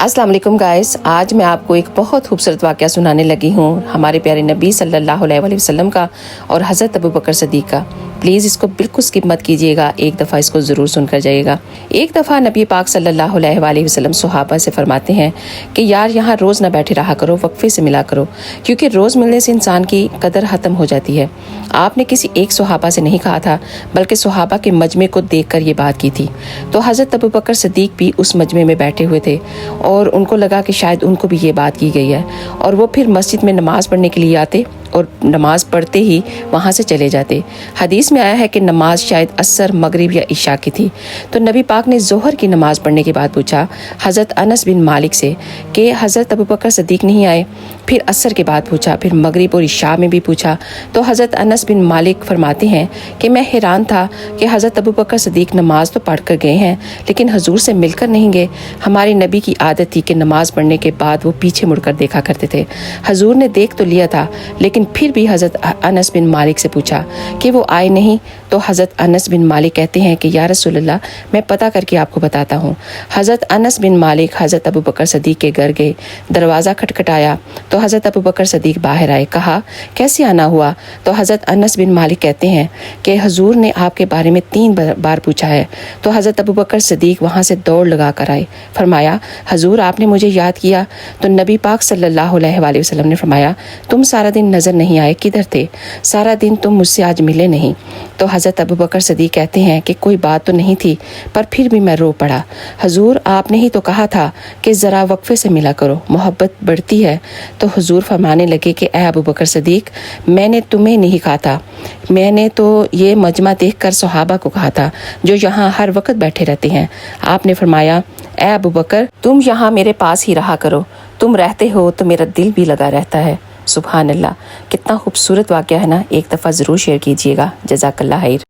अस्सलाम वालेकुम गाइस, आज मैं आपको एक बहुत खूबसूरत वाक़या सुनाने लगी हूँ हमारे प्यारे नबी सल्लल्लाहु अलैहि वसल्लम का और हज़रत अबू बकर सदीक़ का। प्लीज़ इसको बिल्कुल स्किप मत कीजिएगा, एक दफ़ा इसको ज़रूर सुनकर जाइएगा। एक दफ़ा नबी पाक सल्लल्लाहु अलैहि वसल्लम सहाबा से फरमाते हैं कि यार यहाँ रोज़ ना बैठे रहा करो, वक्फे से मिला करो, क्योंकि रोज़ मिलने से इंसान की कदर ख़त्म हो जाती है। आपने किसी एक सहाबा से नहीं कहा था, बल्कि सहाबा के मजमे को देखकर ये बात की थी। तो हज़रत अबू बकर सदीक़ भी उस मजमे में बैठे हुए थे और उनको लगा कि शायद उनको भी ये बात की गई है, और वो फिर मस्जिद में नमाज़ पढ़ने के लिए आते और नमाज़ पढ़ते ही वहाँ से चले जाते। हदीस में आया है कि नमाज शायद असर, मगरिब या इशा की थी। तो नबी पाक ने ज़ोहर की नमाज़ पढ़ने के बाद पूछा हज़रत अनस बिन मालिक से कि हज़रत अबू बकर सदीक़ नहीं आए। फिर असर के बाद पूछा, फिर मगरिब और इशा में भी पूछा। तो हज़रत अनस बिन मालिक फरमाते हैं कि मैं हैरान था कि हज़रत अबू बकर सदीक़ नमाज़ तो पढ़ कर गए हैं, लेकिन हजूर से मिलकर नहीं गए। हमारे नबी की आदत थी कि नमाज़ पढ़ने के बाद वो पीछे मुड़कर देखा करते थे। हजूर ने देख तो लिया था, लेकिन फिर भी हज़रत अनस बिन मालिक से पूछा कि वो आए नहीं। तो हज़रत अनस बिन मालिक कहते हैं कि या रसूल अल्लाह, मैं पता करके आपको बताता हूँ। हज़रत अनस बिन मालिक हज़रत अबू बकर सदीक़ के घर गए, दरवाज़ा खटखटाया तो हज़रत अबू बकर सदीक़ बाहर आए। कहा कैसे आना हुआ? तो हज़रत अनस बिन मालिक कहते हैं कि हजूर ने आपके बारे में 3 बार पूछा है। तो हज़रत अबू बकर सदीक़ वहाँ से दौड़ लगा कर आए। फरमाया हजूर आपने मुझे याद किया? तो नबी पाक सल्लल्लाहु अलैहि वसल्लम ने फरमाया तुम सारा दिन नज़र नहीं आए, किधर थे? सारा दिन तुम मुझसे आज मिले नहीं। तो हज़रत अबू बकर सदीक़ कहते हैं कि कोई बात तो नहीं थी, पर फिर भी मैं रो पड़ा। हजूर आपने ही तो कहा था कि ज़रा वक्फे से मिला करो, मोहब्बत बढ़ती है। तो हुजूर फरमाने लगे कि ए अबू बकर सदीक़, मैंने तुम्हें नहीं कहा था, मैंने तो ये मजमा देखकर सहाबा को कहा था जो यहाँ हर वक्त बैठे रहते हैं। आपने फरमाया ए अबू बकर, तुम यहाँ मेरे पास ही रहा करो, तुम रहते हो तो मेरा दिल भी लगा रहता है। सुभान अल्लाह, कितना खूबसूरत वाक़या है ना, एक दफ़ा ज़रूर शेयर कीजिएगा। जज़ाकल्लाह खैर।